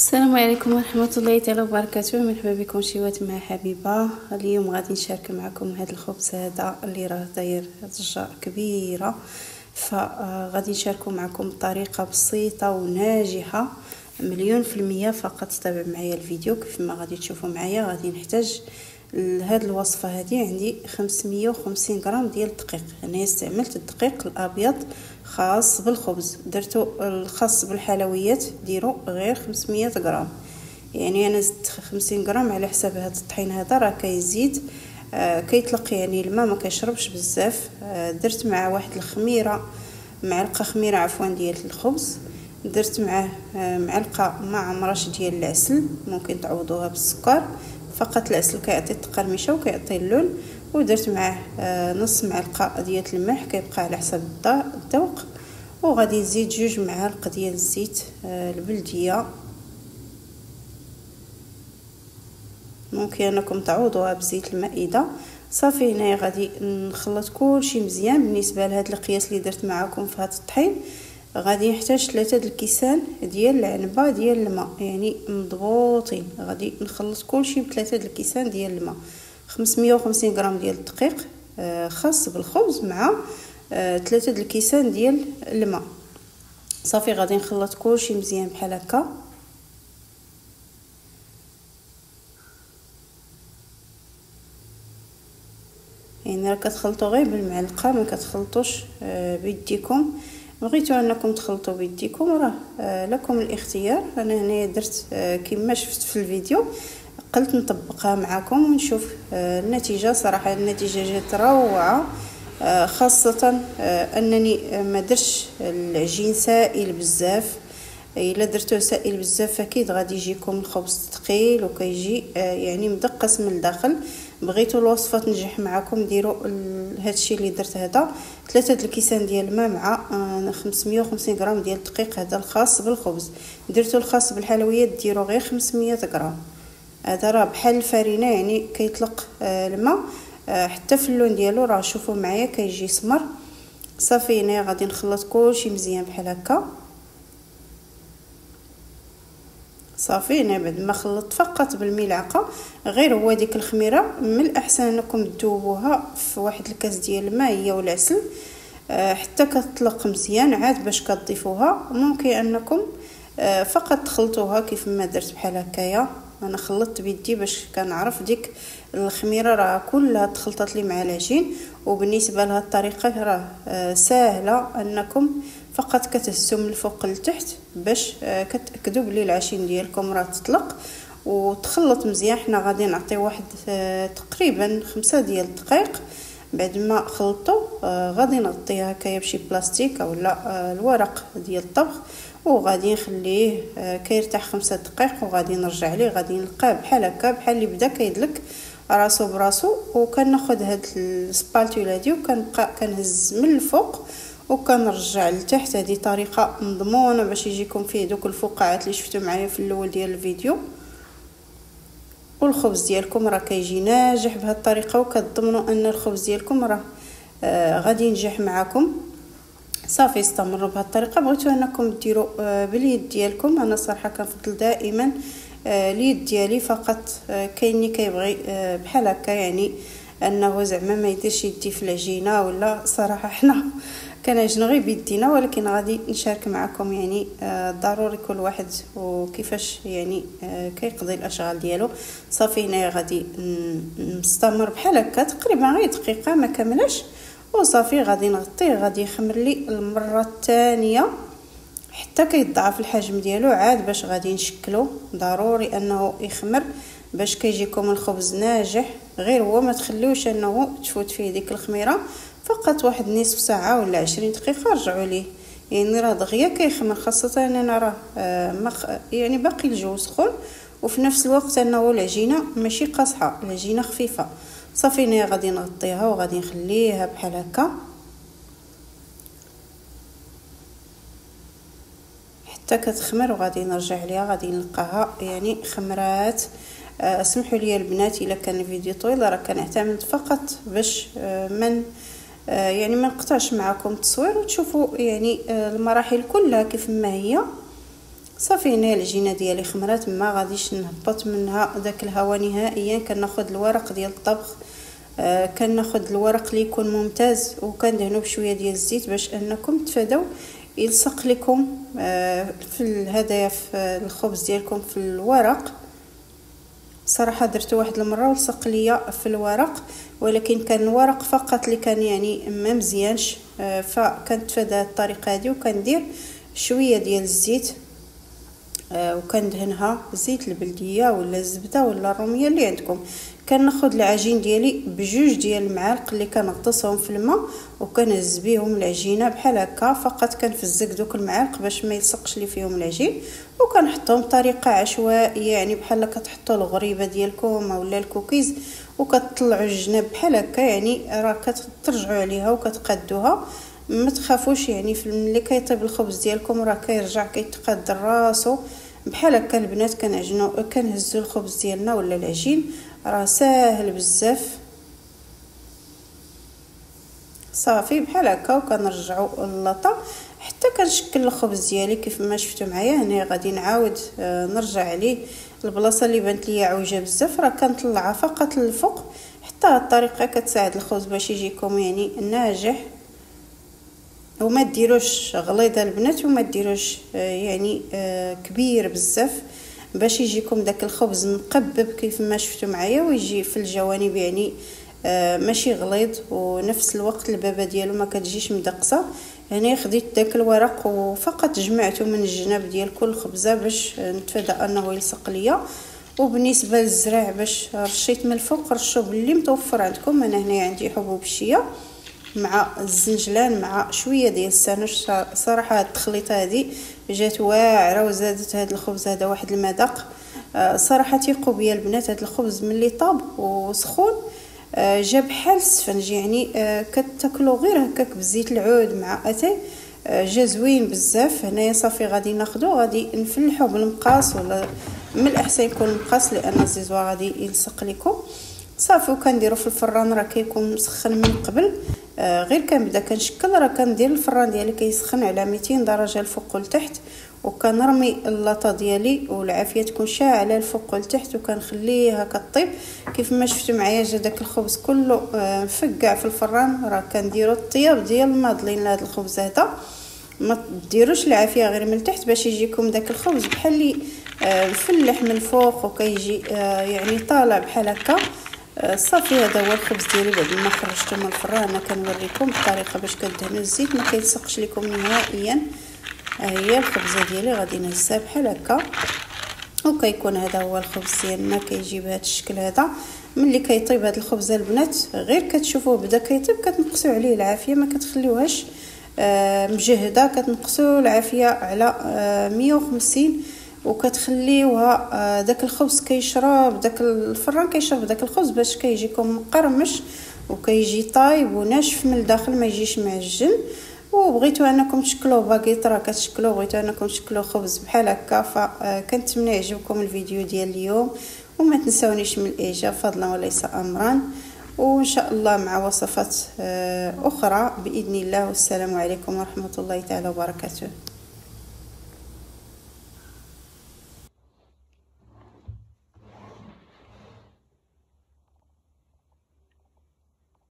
السلام عليكم ورحمه الله تعالى وبركاته. مرحبا بكم شيوات مع حبيبه. اليوم غادي نشارك معكم هذا الخبز هذا اللي راه داير ضجه كبيره، فغادي نشاركو معكم بطريقه بسيطه وناجحه 100%. فقط تابع معايا الفيديو. كيف ما غادي تشوفوا معايا غادي نحتاج لهاد الوصفه هذه. عندي 550 غرام ديال الدقيق. انا استعملت الدقيق الابيض خاص بالخبز، درتو الخاص بالحلويات ديروا غير 500 غرام. يعني انا زدت 50 غرام على حساب هذا الطحين هذا راه كيزيد كيطلق، يعني الماء ما كيشربش بزاف. درت مع واحد الخميره، معلقه خميره عفوا ديال الخبز. درت معاه معلقه ما عمرش ديال العسل، ممكن تعوضوها بالسكر، فقط العسل كيعطي التقرمشه وكيعطي اللون. ودرت معاه نص معلقه ديال الملح كيبقى على حسب الذوق. وغادي نزيد 2 معالق ديال الزيت البلديه، ممكن انكم تعوضوها بزيت المائده. صافي هنايا غادي نخلط كلشي مزيان. بالنسبه لهاد القياس اللي درت معكم في هذا الطحين غادي نحتاج 3 الكيسان ديال العنبه ديال الماء، يعني مضبوطين. غادي نخلط كلشي ب3 الكيسان ديال الماء. 550 غرام ديال الدقيق خاص بالخبز مع 3 الكيسان ديال الماء. صافي غادي نخلط كلشي مزيان بحال هكا. يعني راه كتخلطوا غير بالمعلقه، ما كتخلطوش بيديكم. بغيتوا انكم تخلطوا بيديكم راه لكم الاختيار. انا هنايا درت كما شفت في الفيديو، قلت نطبقها معكم ونشوف النتيجه. صراحه النتيجه جات روعه، خاصه انني ما درتش العجين سائل بزاف. الا درتوه سائل بزاف اكيد غادي يجيكم الخبز ثقيل وكيجي يعني مدقس من الداخل. بغيتوا الوصفه تنجح معكم ديروا هادشي اللي درت هذا. 3 الكيسان ديال الماء مع 550 غرام ديال الدقيق، هذا الخاص بالخبز. درتو الخاص بالحلويات ديروا غير 500 غرام. هذا راه بحال الفرينه، يعني كيطلق الماء حتى في اللون ديالو راه شوفوا معايا كيجي سمر. صافي هنا غادي نخلط كلشي مزيان بحال هكا. صافي هنا بعد ما خلطت فقط بالملعقه غير هو ديك الخميره، من الاحسن انكم تذوبوها في واحد الكاس ديال الماء هي والعسل حتى كتطلق مزيان. عاد باش كتضيفوها ممكن انكم فقط تخلطوها كيف ما درت بحال هكايا. انا خلطت بيدي باش كنعرف ديك الخميره راه كلها تخلطت لي مع العجين. وبالنسبه لهاد الطريقه راه سهله، انكم فقط كتهزوا من الفوق لتحت باش كتاكدوا بلي العجين ديالكم راه تطلق وتخلط مزيان. حنا غادي نعطي واحد تقريبا 5 ديال الدقائق. بعد ما خلطوا غادي نغطيه هكايا بشي بلاستيك اولا الورق ديال الطبخ، وغادي نخليه كيرتاح 5 دقائق. وغادي نرجع ليه، غادي نلقاه بحال هكا، بحال اللي بدا كيدلك راسو براسو. وكناخذ هاد السبالتولا هادي وكنبقى كنهز من الفوق وكنرجع لتحت. هذه طريقه مضمونه باش يجيكم فيه دوك الفقاعات اللي شفتوا معايا في الاول ديال الفيديو. والخبز ديالكم راه كيجي ناجح بهذه الطريقه، وكتضمنوا ان الخبز ديالكم راه غادي ينجح معكم. صافي استمروا بهذه الطريقه. بغيتوا انكم ديروا باليد ديالكم. انا صراحه كنفضل دائما اليد ديالي فقط. كاين اللي كيبغي بحال هكا، يعني انه زعما ما يديرش يدي في العجينه ولا. صراحه حنا كنعجن غير بيدينا، ولكن غادي نشارك معكم يعني ضروري كل واحد وكيفاش يعني كيقضي الاشغال ديالو. صافي هنا غادي نستمر بحال هكا تقريبا غير دقيقه ما كاملاش. وصافي غادي نغطيه، غادي يخمر لي المره الثانيه حتى كيضاعف الحجم ديالو. عاد باش غادي نشكلو ضروري انه يخمر باش كيجيكم الخبز ناجح. غير هو ما تخليوش انه تفوت فيه ديك الخميره، فقط واحد نصف ساعه ولا 20 دقيقه رجعوا ليه. يعني راه دغيا كيخمر، خاصه اننا راه يعني باقي الجو سخون، وفي نفس الوقت انه العجينه ماشي قاصحه، العجينه خفيفه. صافي هنا غادي نغطيها وغادي نخليها بحال هكا حتى كتخمر. وغادي نرجع ليها، غادي نلقاها يعني خمرات. اسمحوا لي البنات الا كان الفيديو طويل، راه كنعتمد فقط باش من يعني ما نقطعش معكم التصوير وتشوفوا يعني المراحل كلها كيف ما هي. صافي هنا العجينه ديالي خمرات، ما غاديش نهبط منها داك الهواء نهائيا. كناخذ الورق ديال الطبخ، كناخذ الورق اللي يكون ممتاز وكندهنو بشويه ديال الزيت باش انكم تفاداو يلصق لكم في الهدايا في الخبز ديالكم في الورق. صراحه درت واحد المره ولصق ليا في الورق، ولكن كان الورق فقط اللي كان يعني ما مزيانش، فكنتفادى الطريقه هذه وكندير شويه ديال الزيت وكندهنها زيت البلديه ولا الزبده ولا الروميه اللي عندكم. كناخذ العجين ديالي بجوج ديال المعالق اللي كنغطسهم في الماء وكنهز بهم العجينه بحال هكا، فقط كنفزك دوك المعالق باش ما يلصقش لي فيهم العجين، وكنحطهم بطريقه عشوائيه يعني بحال كتحطوا الغريبه ديالكم اولا الكوكيز وكتطلعوا الجناب بحال هكا، يعني راه كترجعوا عليها وكتقادوها. ما تخافوش يعني ملي كيطيب الخبز ديالكم راه كيرجع كيتقاد راسو بحال هكا. البنات كنهزوا الخبز ديالنا ولا العجين، راه ساهل بزاف. صافي بحال هكا وكنرجعوا اللاطه حتى كنشكل الخبز ديالي كيف ما شفتوا معايا. هنا غادي نعاود نرجع عليه البلاصه اللي بانت ليا عوجه بزاف، راه كنطلعها فقط للفوق. حتى هاد الطريقه كتساعد الخبز باش يجيكم يعني ناجح، وما ديروش غليظ البنات وما ديروش يعني كبير بزاف باش يجيكم داك الخبز مقبب كيف ما شفتوا معايا، ويجي في الجوانب يعني ماشي غليظ، ونفس الوقت البابه ديالو ما كتجيش مدقسه. هنا خديت داك الورق وفقط جمعته من الجناب ديال كل خبزه باش نتفادى انه يلصق ليا. وبالنسبه للزرع باش رشيت من الفوق، رشوا باللي متوفر عندكم. انا هنا عندي حبوب الشيا مع الزنجلان مع شويه ديال السانوش. صراحه هاد التخليطه هذه جات واعره وزادت هذا الخبز هذا واحد المذاق. صراحه تيقوا بيا البنات، هذا الخبز ملي طاب وسخون جا بحال السفنج، يعني كتاكلوا غير هكاك بزيت العود مع اتاي، جا زوين بزاف. هنايا صافي غادي ناخذو غادي نفلحو بالمقاس، ولا من الاحسن يكون المقاس لان الزيزوا غادي يلصق لكم. صافي وكنديرو في الفران، راه كيكون مسخن من قبل، غير كنبدا كنشكل. راه كندير الفران ديالي كيسخن على 200 درجه الفوق والتحت، وكنرمي اللاطه ديالي والعافيه تكون شاعله الفوق والتحت وكنخليها كطيب. كيف ما شفتوا معايا جا داك الخبز كله مفقع في الفران. راه كنديرو الطياب ديال الماضلين لهذا الخبز هذا، ما ديروش العافيه غير من التحت باش يجيكم داك الخبز بحال اللي مفلح من الفوق وكيجي يعني طالع بحال هكا. صافي هذا هو الخبز ديالي بعد ما خرجته من الفران. انا كنوريكم الطريقه باش كدهنوا الزيت ما كيلصقش لكم نهائيا. هي الخبزه ديالي غادي نهزها بحال هكا، وكيكون هذا هو الخبز ديالنا كيجي بهذا الشكل هذا. ملي كيطيب هذا الخبز البنات غير كتشوفوه بدا كيطيب كتنقصوا عليه العافيه، ما كتخليوهاش مجهده، كتنقصوا العافيه على 150 وكتخليوها داك الخبز كيشرب داك الفران كيشرب داك الخبز باش كيجيكم مقرمش وكيجي طايب وناشف من الداخل، ما يجيش معجن. وبغيتوا انكم تشكلوه باكيط راه كتشكلوه، بغيتوا انكم تشكلوه خبز بحال هكا. فكنتمنى يعجبكم الفيديو ديال اليوم، وما تنساونيش من الاعجاب فضلا وليس امرا، وان شاء الله مع وصفات اخرى باذن الله. والسلام عليكم ورحمه الله تعالى وبركاته.